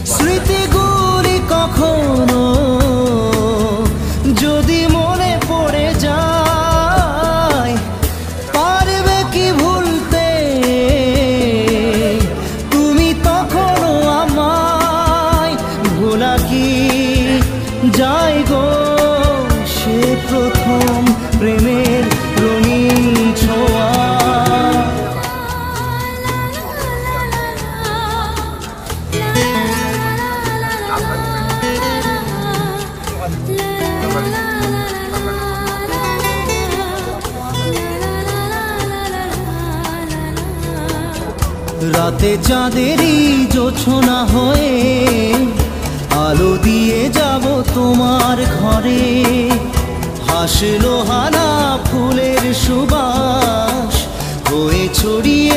স্মৃতিগুলি কখনো যদি মনে পড়ে যায়, পারবে কি ভুলতে তুমি তখনও আমায়? ভোলা কি যায় গো সে প্রথম প্রেমের রঙিন ছোঁয়া? রাতে চাঁদেরই জোছনা হয়ে আলো দিয়ে যাব তোমার ঘরে। হাসলো হানা ফুলের সুবাস হয়ে ছড়িয়ে